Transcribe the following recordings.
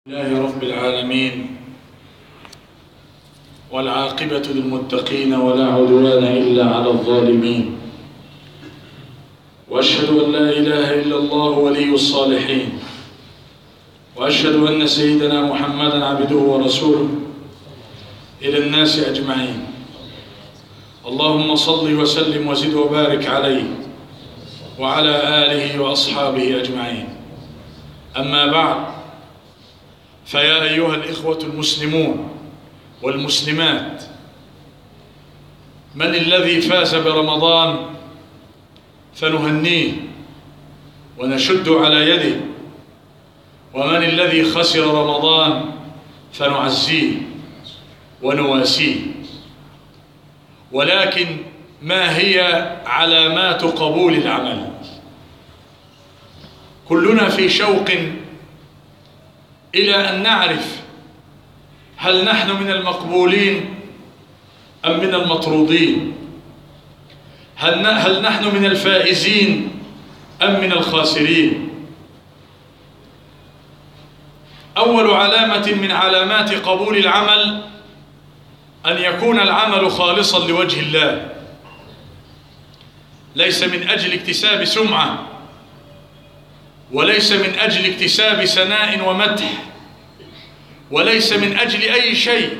لله رب العالمين، والعاقبة للمتقين ولا عدوان إلا على الظالمين، وأشهد أن لا إله إلا الله ولي الصالحين، وأشهد أن سيدنا محمدا عبده ورسوله إلى الناس أجمعين. اللهم صل وسلم وزد وبارك عليه وعلى آله وأصحابه أجمعين. أما بعد، فيا أيها الإخوة المسلمون والمسلمات، من الذي فاز برمضان فنهنيه ونشد على يده، ومن الذي خسر رمضان فنعزيه ونواسيه؟ ولكن ما هي علامات قبول العمل؟ كلنا في شوق إلى أن نعرف هل نحن من المقبولين أم من المطرودين؟ هل نحن من الفائزين أم من الخاسرين؟ أول علامة من علامات قبول العمل أن يكون العمل خالصا لوجه الله، ليس من أجل اكتساب سمعة، وليس من أجل اكتساب ثناء ومدح، وليس من أجل أي شيء.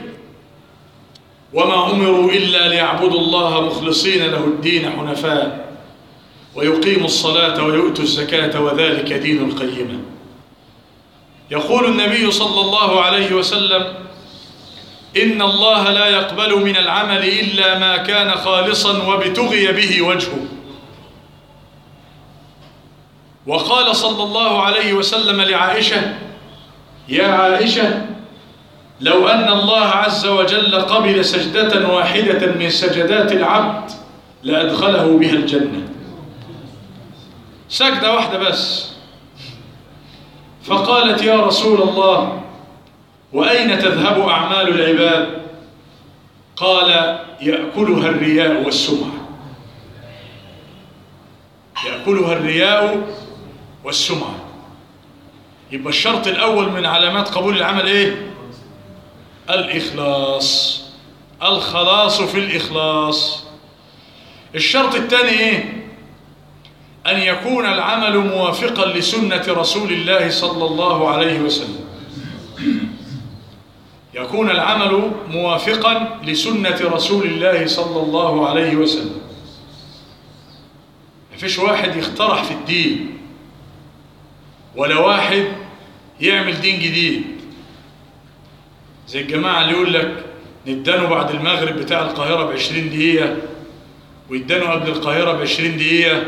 وما أمروا إلا ليعبدوا الله مخلصين له الدين حنفاء ويقيموا الصلاة ويؤتوا الزكاة وذلك دين القيمة. يقول النبي صلى الله عليه وسلم: إن الله لا يقبل من العمل إلا ما كان خالصا وابتغي به وجهه. وقال صلى الله عليه وسلم لعائشة: يا عائشة، لو أن الله عز وجل قبل سجدة واحدة من سجدات العبد لأدخله بها الجنة. سجدة واحدة بس. فقالت: يا رسول الله، وأين تذهب أعمال العباد؟ قال: يأكلها الرياء والسمعة. يأكلها الرياء والسمعة. يبقى الشرط الأول من علامات قبول العمل إيه؟ الإخلاص. الخلاص في الإخلاص. الشرط الثاني إيه؟ أن يكون العمل موافقا لسنة رسول الله صلى الله عليه وسلم. يكون العمل موافقا لسنة رسول الله صلى الله عليه وسلم. مفيش واحد يخترع في الدين، ولا واحد يعمل دين جديد، زي الجماعة اللي يقول لك ندانوا بعد المغرب بتاع القاهرة ب20 دقيقة، ويدانوا قبل القاهرة ب20 دقيقة،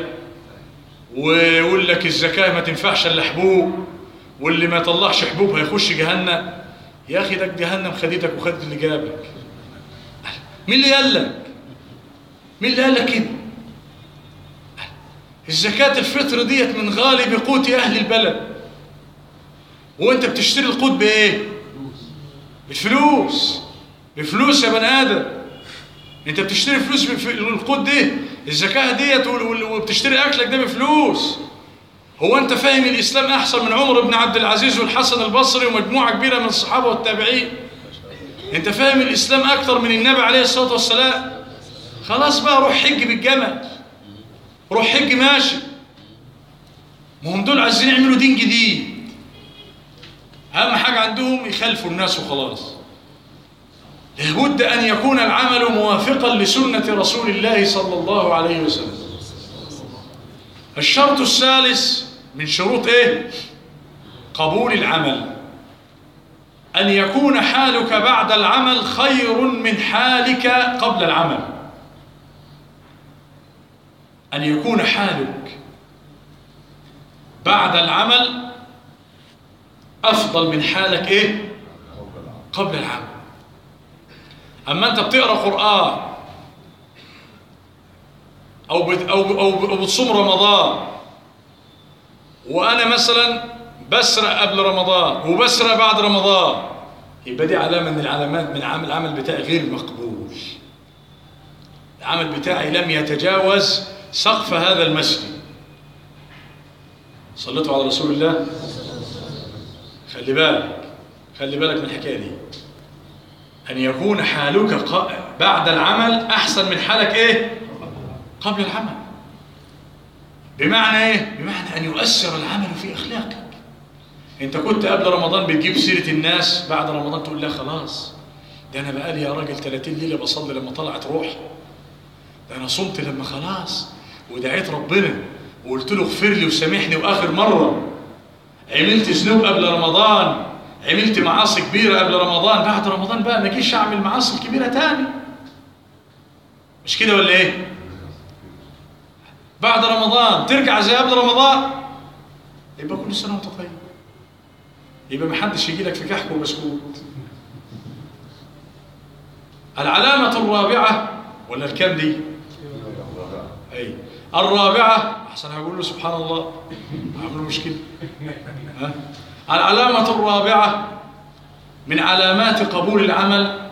ويقول لك الزكاة ما تنفعش الا حبوب، واللي ما يطلعش حبوب هيخش جهنم. يا أخي ده جهنم خدتك وخدت اللي جابك. مين اللي قال لك؟ مين اللي قال لك كده؟ الزكاة الفطر ديت من غالب قوت أهل البلد، وأنت بتشتري القوت بإيه؟ بالفلوس. بفلوس يا بني آدم. أنت بتشتري فلوس القوت دي، الزكاة ديت، وبتشتري أكلك ده بفلوس. هو أنت فاهم الإسلام أحسن من عمر بن عبد العزيز والحسن البصري ومجموعة كبيرة من الصحابة والتابعين؟ أنت فاهم الإسلام أكتر من النبي عليه الصلاة والسلام؟ خلاص بقى، روح حج بالجمل، روح حج ماشي. ما هم دول عايزين يعملوا دين جديد، أهم حاجة عندهم يخالفوا الناس وخلاص. لابد أن يكون العمل موافقا لسنة رسول الله صلى الله عليه وسلم. الشرط الثالث من شروط إيه؟ قبول العمل: أن يكون حالك بعد العمل خير من حالك قبل العمل. أن يكون حالك بعد العمل أفضل من حالك إيه؟ قبل العمل. أما أنت بتقرأ قرآن أو بتصوم رمضان، وأنا مثلا بسرق قبل رمضان وبسرق بعد رمضان، يبقى دي علامة من العلامات من العمل بتاعي غير مقبول. العمل بتاعي لم يتجاوز سقف هذا المسجد. صليتوا على رسول الله. خلي بالك، خلي بالك من الحكاية دي، أن يكون حالك بعد العمل أحسن من حالك إيه؟ قبل العمل. بمعنى إيه؟ بمعنى أن يؤثر العمل في أخلاقك. أنت كنت قبل رمضان بتجيب سيرة الناس، بعد رمضان تقول لا خلاص، ده أنا بقالي يا راجل 30 ليلة بصلي لما طلعت روحي، ده أنا صمت لما خلاص، ودعيت ربنا وقلت له اغفر لي وسامحني، وآخر مرة عملت ذنوب قبل رمضان، عملت معاصي كبيرة قبل رمضان، بعد رمضان بقى ما اجيش أعمل معاصي كبيرة تاني. مش كده ولا إيه؟ بعد رمضان ترجع زي قبل رمضان، يبقى كل سنة وأنت طيب، يبقى محدش يجي لك في كحك وبسكوت. العلامة الرابعة ولا الكام دي؟ أي الرابعة، أحسن هقول له سبحان الله عملوا مشكلة. العلامة الرابعة من علامات قبول العمل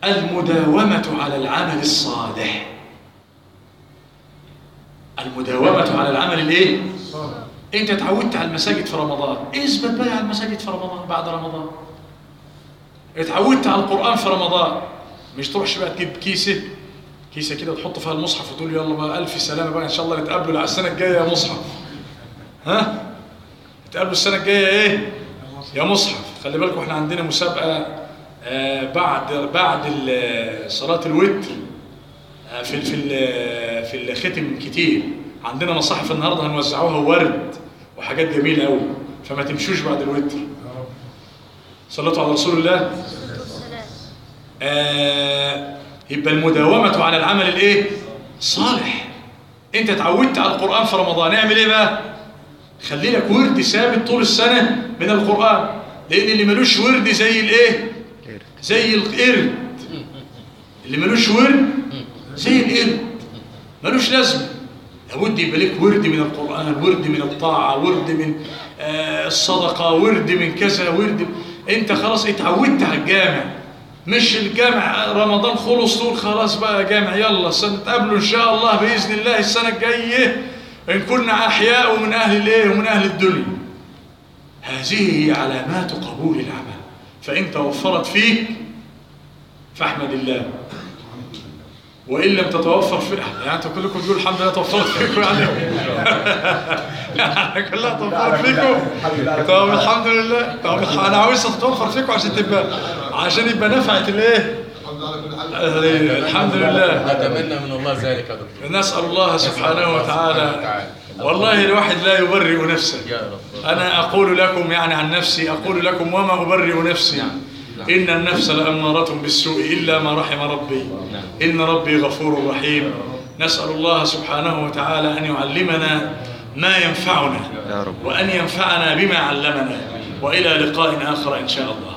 المداومة على العمل الصالح. المداومة على العمل الايه؟ انت اتعودت على المساجد في رمضان، اثبت بقى على المساجد في رمضان. بعد رمضان اتعودت على القرآن في رمضان، مش تروحش بقى تجيب كيسة كده وتحط فيها المصحف وتقول يلا بقى ألف سلامة بقى إن شاء الله نتقابلوا السنة الجاية يا مصحف. ها؟ نتقابلوا السنة الجاية إيه؟ يا مصحف. خلي بالكم إحنا عندنا مسابقة بعد صلاة الوتر في الختم كتير. عندنا مصاحف النهارده هنوزعوها ورد وحاجات جميلة قوي، فما تمشوش بعد الوتر. صلوا على رسول الله. يبقى المداومة على العمل الايه؟ الصالح. انت اتعودت على القرآن في رمضان، اعمل ايه بقى؟ خلي لك ورد ثابت طول السنة من القرآن، لان اللي ملوش ورد زي الايه؟ زي القرد. اللي ملوش ورد زي القرد، ملوش لازمة. لابد يبقى لك ورد من القرآن، ورد من الطاعة، ورد من الصدقة، ورد من كذا، ورد. انت خلاص اتعودت على الجامع، مش الجامع رمضان خلص تقول خلاص بقى جامع يلا نتقابلوا ان شاء الله باذن الله السنه الجايه ان كنا احياء ومن اهل الايه ومن اهل الدنيا. هذه هي علامات قبول العمل. فان توفرت فيك فاحمد الله، وان لم تتوفر فيك يعني انتوا كلكم تقولوا الحمد لله توفرت فيكم يعني كلها توفرت فيكم. طب الحمد لله. طب انا عاوزها تتوفر فيكم عشان يبقى نفعت الايه؟ الحمد لله. نتمنى من الله ذلك يا دكتور. نسأل الله سبحانه وتعالى. والله الواحد لا يبرئ نفسه. أنا أقول لكم يعني عن نفسي، أقول لكم وما أبرئ نفسي. إن النفس لأمارة بالسوء إلا ما رحم ربي، إن ربي غفور رحيم. نسأل الله سبحانه وتعالى أن يعلمنا ما ينفعنا وأن ينفعنا بما علمنا، وإلى لقاء آخر إن شاء الله.